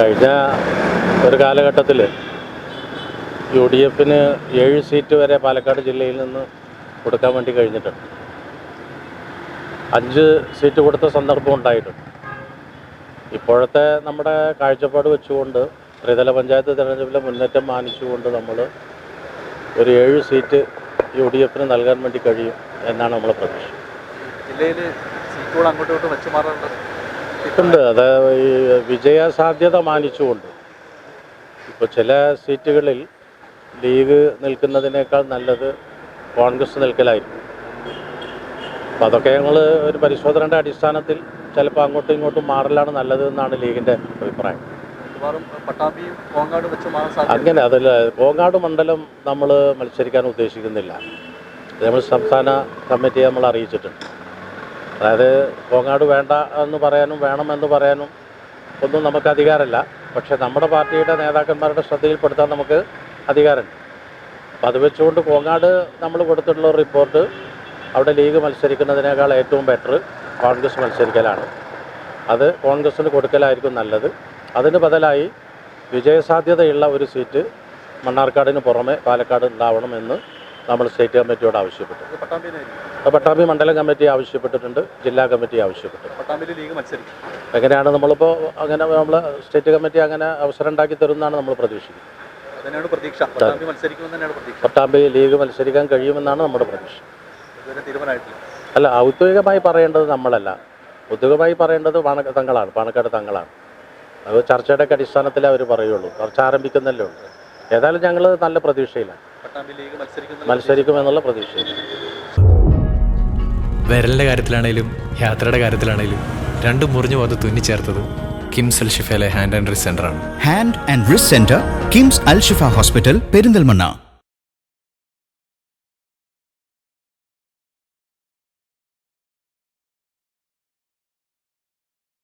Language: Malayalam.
കഴിഞ്ഞ ഒരു കാലഘട്ടത്തിൽ UDF-ന് 7 സീറ്റ് വരെ പാലക്കാട് ജില്ലയിൽ നിന്ന് കൊടുക്കാൻ വേണ്ടി കഴിഞ്ഞിട്ടുണ്ട്. 5 സീറ്റ് കൊടുത്ത സന്ദർഭം ഉണ്ടായിട്ടുണ്ട്. ഇപ്പോഴത്തെ നമ്മുടെ കാഴ്ചപ്പാട് വെച്ചുകൊണ്ട് ത്രിതല പഞ്ചായത്ത് തിരഞ്ഞെടുപ്പിലെ മുന്നേറ്റം മാനിച്ചുകൊണ്ട് നമ്മൾ ഒരു 7 സീറ്റ് UDF-ന് നൽകാൻ വേണ്ടി കഴിയും എന്നാണ് നമ്മളെ പ്രതീക്ഷ. ജില്ലയിൽ സീറ്റുകൾ അങ്ങോട്ടും ഇങ്ങോട്ടും വെച്ച് മാറാറുണ്ട്. അത് ഈ വിജയ സാധ്യത മാനിച്ചുകൊണ്ട് ഇപ്പോൾ ചില സീറ്റുകളിൽ ലീഗ് നിൽക്കുന്നതിനേക്കാൾ നല്ലത് കോൺഗ്രസ് നിൽക്കലായിരിക്കും. അപ്പോൾ അതൊക്കെ ഞങ്ങൾ ഒരു പരിശോധനയുടെ അടിസ്ഥാനത്തിൽ ചിലപ്പോൾ അങ്ങോട്ടും ഇങ്ങോട്ടും മാറലാണ് നല്ലത് എന്നാണ് ലീഗിൻ്റെ അഭിപ്രായം. പട്ടാമ്പിയും കോങ്ങാട് വെച്ച് മാറാൻ അങ്ങനെ അതല്ല, കോങ്ങാട് മണ്ഡലം നമ്മൾ മത്സരിക്കാൻ ഉദ്ദേശിക്കുന്നില്ല. നമ്മൾ സംസ്ഥാന കമ്മിറ്റിയെ നമ്മൾ അറിയിച്ചിട്ടുണ്ട്. അതായത് കോങ്ങാട് വേണ്ട എന്ന് പറയാനും വേണമെന്ന് പറയാനും ഒന്നും നമുക്ക് അധികാരമില്ല. പക്ഷേ നമ്മുടെ പാർട്ടിയുടെ നേതാക്കന്മാരുടെ ശ്രദ്ധയിൽപ്പെടുത്താൻ നമുക്ക് അധികാരമുണ്ട്. അപ്പോൾ അത് വെച്ചുകൊണ്ട് കോങ്ങാട് നമ്മൾ കൊടുത്തിട്ടുള്ള റിപ്പോർട്ട് അവിടെ ലീഗ് മത്സരിക്കുന്നതിനേക്കാൾ ഏറ്റവും ബെറ്റർ കോൺഗ്രസ് മത്സരിക്കലാണ്. അത് കോൺഗ്രസ്സിന് കൊടുക്കലായിരിക്കും നല്ലത്. അതിന് ബദലായി വിജയസാധ്യതയുള്ള ഒരു സീറ്റ് മണ്ണാർക്കാടിന് പുറമെ പാലക്കാട് ഉണ്ടാവണമെന്ന് നമ്മൾ സ്റ്റേറ്റ് കമ്മിറ്റിയോട് ആവശ്യപ്പെട്ടു. പട്ടാമ്പി മണ്ഡലം കമ്മിറ്റി ആവശ്യപ്പെട്ടിട്ടുണ്ട്, ജില്ലാ കമ്മിറ്റി ആവശ്യപ്പെട്ടിട്ടുണ്ട്. പട്ടാമ്പിയിൽ ലീഗ് മത്സരിക്കും. എങ്ങനെയാണ് നമ്മളിപ്പോൾ അങ്ങനെ നമ്മൾ സ്റ്റേറ്റ് കമ്മിറ്റി അങ്ങനെ അവസരം ഉണ്ടാക്കി തരുമെന്നാണ് നമ്മൾ പ്രതീക്ഷിക്കുന്നത്. പട്ടാമ്പി ലീഗ് മത്സരിക്കാൻ കഴിയുമെന്നാണ് നമ്മുടെ പ്രതീക്ഷ. അല്ല, ഔദ്യോഗികമായി പറയേണ്ടത് നമ്മളല്ല. ഔദ്യോഗികമായി പറയേണ്ടത് പാണക്കാട് തങ്ങളാണ്. അത് ചർച്ചയുടെ അടിസ്ഥാനത്തിലേ അവർ പറയുള്ളൂ. ചർച്ച ആരംഭിക്കുന്നല്ലേ ഉള്ളൂ. ഏതായാലും ഞങ്ങൾ നല്ല പ്രതീക്ഷയിലാണ്, മത്സരിക്കുമെന്നുള്ള പ്രതീക്ഷയിലാണ്. വിരലിൻ്റെ കാര്യത്തിലാണേലും യാത്രയുടെ കാര്യത്തിലാണേലും രണ്ടും മുറിഞ്ഞു പോകാതെ തുന്നിച്ചേർത്തത് കിംസ് അൽ ഷിഫയിലെ ഹാൻഡ് ആൻഡ് റിസ്റ്റ് സെൻ്ററാണ്. Hand and wrist centre, KIMS Al Shifa hospital, Perinthalmanna.